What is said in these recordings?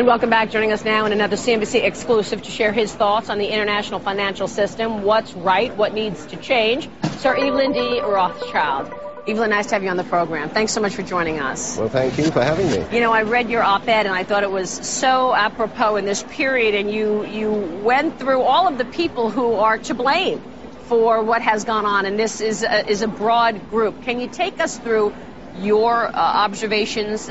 And welcome back. Joining us now in another CNBC exclusive to share his thoughts on the international financial system, what's right, what needs to change, Sir Evelyn D. Rothschild. Evelyn, nice to have you on the program. Thanks so much for joining us. Well, thank you for having me. You know, I read your op-ed and I thought it was so apropos in this period, and you went through all of the people who are to blame for what has gone on, and this is a broad group. Can you take us through your observations,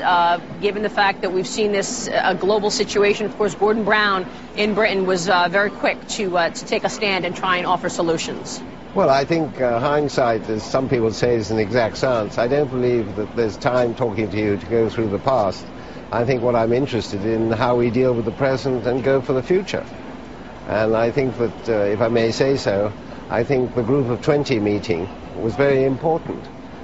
given the fact that we've seen this global situation? Of course, Gordon Brown in Britain was very quick to take a stand and try and offer solutions. Well, I think hindsight, as some people say, is an exact science. I don't believe that there's time talking to you to go through the past. I think what I'm interested in how we deal with the present and go for the future. And I think that, if I may say so, I think the Group of 20 meeting was very important,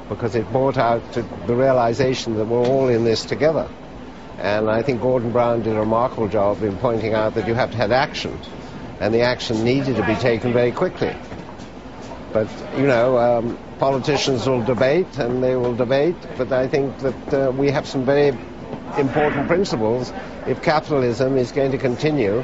because it brought out the realization that we're all in this together. And I think Gordon Brown did a remarkable job in pointing out that you have to have action, and the action needed to be taken very quickly. But, you know, politicians will debate, and they will debate, but I think that we have some very important principles if capitalism is going to continue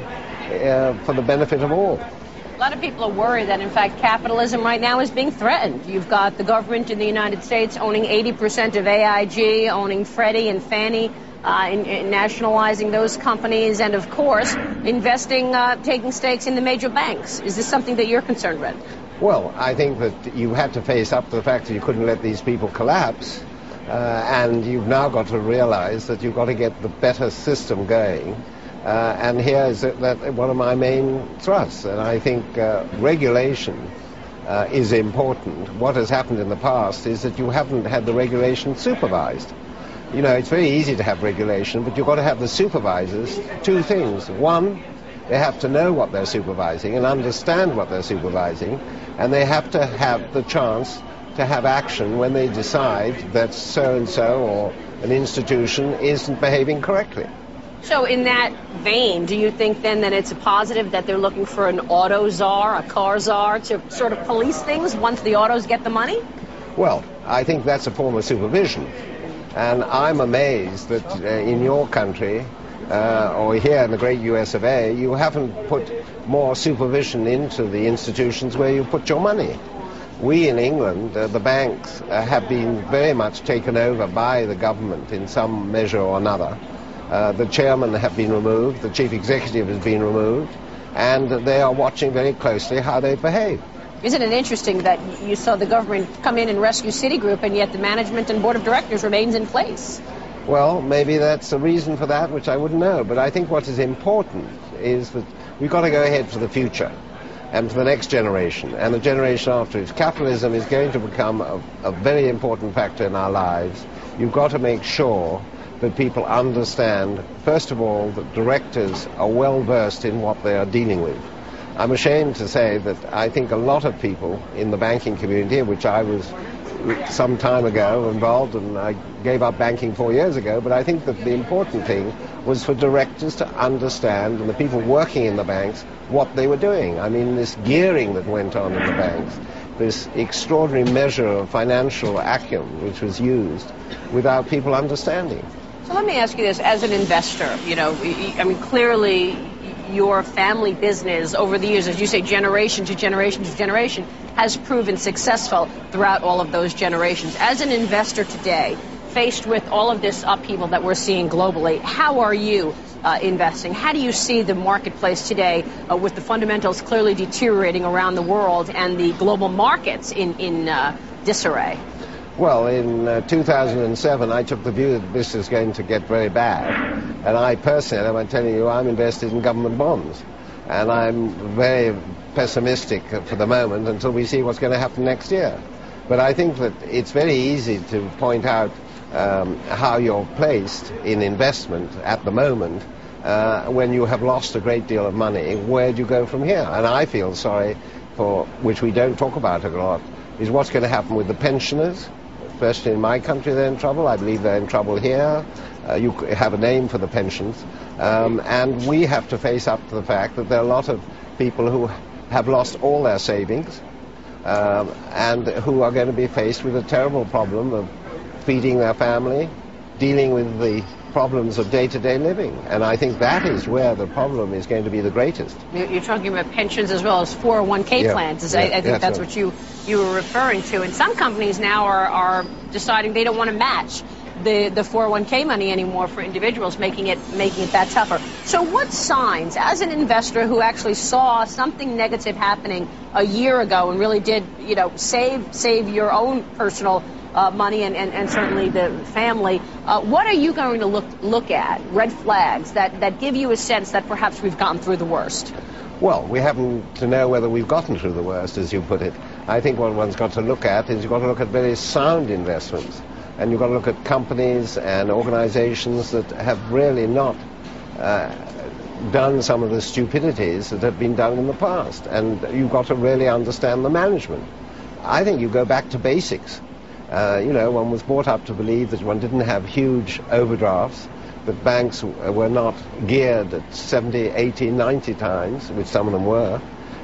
for the benefit of all. A lot of people are worried that, in fact, capitalism right now is being threatened. You've got the government in the United States owning 80% of AIG, owning Freddie and Fannie, in nationalizing those companies, and, of course, investing, taking stakes in the major banks. Is this something that you're concerned with? Well, I think that you had to face up to the fact that you couldn't let these people collapse, and you've now got to realize that you've got to get the better system going. And here is one of my main thrusts, and I think regulation is important. What has happened in the past is that you haven't had the regulation supervised. You know, it's very easy to have regulation, but you've got to have the supervisors. Two things. One, they have to know what they're supervising and understand what they're supervising, and they have to have the chance to have action when they decide that so-and-so or an institution isn't behaving correctly. So in that vein, do you think then that it's a positive that they're looking for an auto czar, a car czar, to sort of police things once the autos get the money? Well, I think that's a form of supervision. And I'm amazed that in your country, or here in the great US of A, you haven't put more supervision into the institutions where you put your money. We in England, the banks, have been very much taken over by the government in some measure or another. The chairman have been removed, the chief executive has been removed, and they are watching very closely how they behave. Isn't it interesting that you saw the government come in and rescue Citigroup, and yet the management and board of directors remains in place? Well, maybe that's a reason for that, which I wouldn't know. But I think what is important is that we've got to go ahead for the future and for the next generation and the generation after. If capitalism is going to become a very important factor in our lives, you've got to make sure that people understand, first of all, that directors are well versed in what they are dealing with. I'm ashamed to say that I think a lot of people in the banking community, which I was some time ago involved, and I gave up banking 4 years ago, but I think that the important thing was for directors to understand, and the people working in the banks, what they were doing. I mean, this gearing that went on in the banks, this extraordinary measure of financial acumen which was used without people understanding. So let me ask you this, as an investor, you know, I mean, clearly your family business over the years, as you say, generation to generation to generation, has proven successful throughout all of those generations. As an investor today, faced with all of this upheaval that we're seeing globally, how are you investing? How do you see the marketplace today with the fundamentals clearly deteriorating around the world and the global markets in disarray? Well, in 2007, I took the view that this is going to get very bad. And I personally, I'm telling you, I'm invested in government bonds. And I'm very pessimistic for the moment until we see what's going to happen next year. But I think that it's very easy to point out how you're placed in investment at the moment when you have lost a great deal of money. Where do you go from here? And I feel sorry for, which we don't talk about a lot, is what's going to happen with the pensioners. Especially in my country, they're in trouble. I believe they're in trouble here. You have a name for the pensions. And we have to face up to the fact that there are a lot of people who have lost all their savings and who are going to be faced with a terrible problem of feeding their family, dealing with the problems of day-to-day living. And I think that is where the problem is going to be the greatest. You're talking about pensions as well as 401k plans. I think that's what you were referring to. And some companies now are deciding they don't want to match the 401k money anymore for individuals, making it that tougher. So what signs, as an investor who actually saw something negative happening a year ago and really did, save your own personal money and certainly the family, what are you going to look at, red flags that give you a sense that perhaps we've gotten through the worst? Well, we happen to know whether we've gotten through the worst, as you put it. I think what one's got to look at is you've got to look at very sound investments. And you've got to look at companies and organizations that have really not done some of the stupidities that have been done in the past. And you've got to really understand the management. I think you go back to basics. One was brought up to believe that one didn't have huge overdrafts, that banks were not geared at 70, 80, 90 times, which some of them were,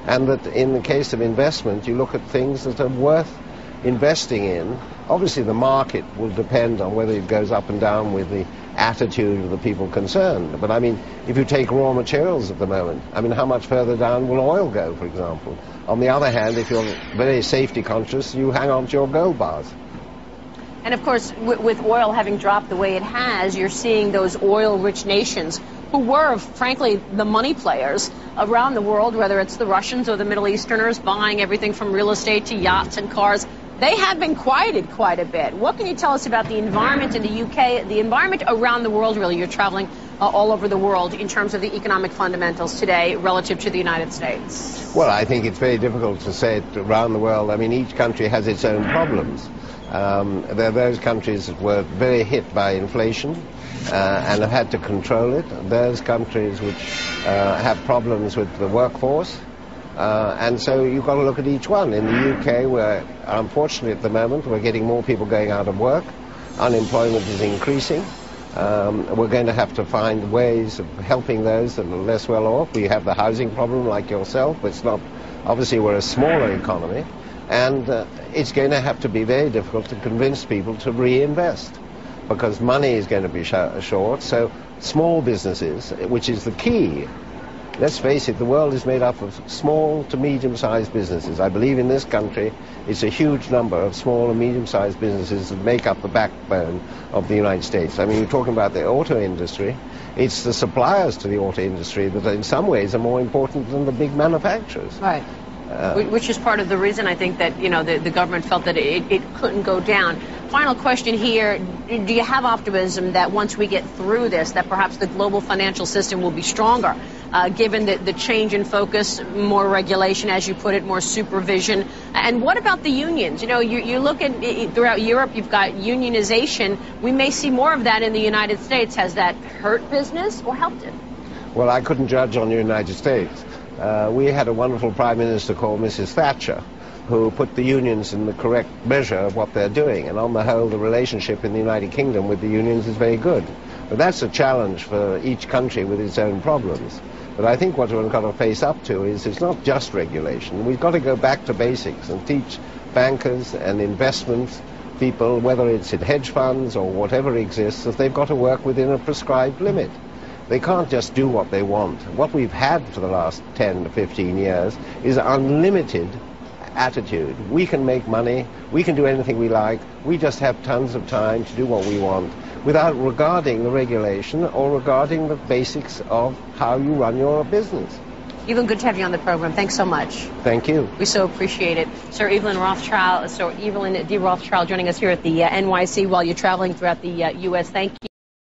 and that in the case of investment, you look at things that are worth investing in. Obviously the market will depend on whether it goes up and down with the attitude of the people concerned. But I mean, if you take raw materials at the moment, I mean, how much further down will oil go, for example? On the other hand, if you're very safety conscious, you hang on to your gold bars. And of course, with oil having dropped the way it has, you're seeing those oil-rich nations who were, frankly, the money players around the world, whether it's the Russians or the Middle Easterners, buying everything from real estate to yachts and cars. They have been quieted quite a bit. What can you tell us about the environment in the UK, the environment around the world, really? You're traveling all over the world in terms of the economic fundamentals today relative to the United States. Well, I think it's very difficult to say it around the world. I mean, each country has its own problems. There are those countries that were very hit by inflation and have had to control it. There's countries which have problems with the workforce. And so you've got to look at each one. In the UK, we're unfortunately at the moment, we're getting more people going out of work. Unemployment is increasing. We're going to have to find ways of helping those that are less well off. We have the housing problem like yourself, but it's not, obviously we're a smaller economy. And it's going to have to be very difficult to convince people to reinvest because money is going to be short. So small businesses, which is the key. Let's face it, the world is made up of small to medium-sized businesses. I believe in this country it's a huge number of small and medium-sized businesses that make up the backbone of the United States. I mean, you're talking about the auto industry. It's the suppliers to the auto industry that in some ways are more important than the big manufacturers. Right. Which is part of the reason I think that, the government felt that it couldn't go down. Final question here. Do you have optimism that once we get through this, that perhaps the global financial system will be stronger, given the change in focus, more regulation, as you put it, more supervision? And what about the unions? You look at throughout Europe, you've got unionization. We may see more of that in the United States. Has that hurt business or helped it? Well, I couldn't judge on the United States. We had a wonderful Prime Minister called Mrs. Thatcher, who put the unions in the correct measure of what they're doing. And on the whole, the relationship in the United Kingdom with the unions is very good. But that's a challenge for each country with its own problems. But I think what we've got to face up to is it's not just regulation. We've got to go back to basics and teach bankers and investment people, whether it's in hedge funds or whatever exists, that they've got to work within a prescribed limit. They can't just do what they want. What we've had for the last 10 to 15 years is unlimited attitude. We can make money, we can do anything we like, we just have tons of time to do what we want without regarding the regulation or regarding the basics of how you run your business. Evelyn, good to have you on the program. Thanks so much. Thank you. We so appreciate it. Evelyn D. Rothschild joining us here at the NYC while you're traveling throughout the U.S. Thank you.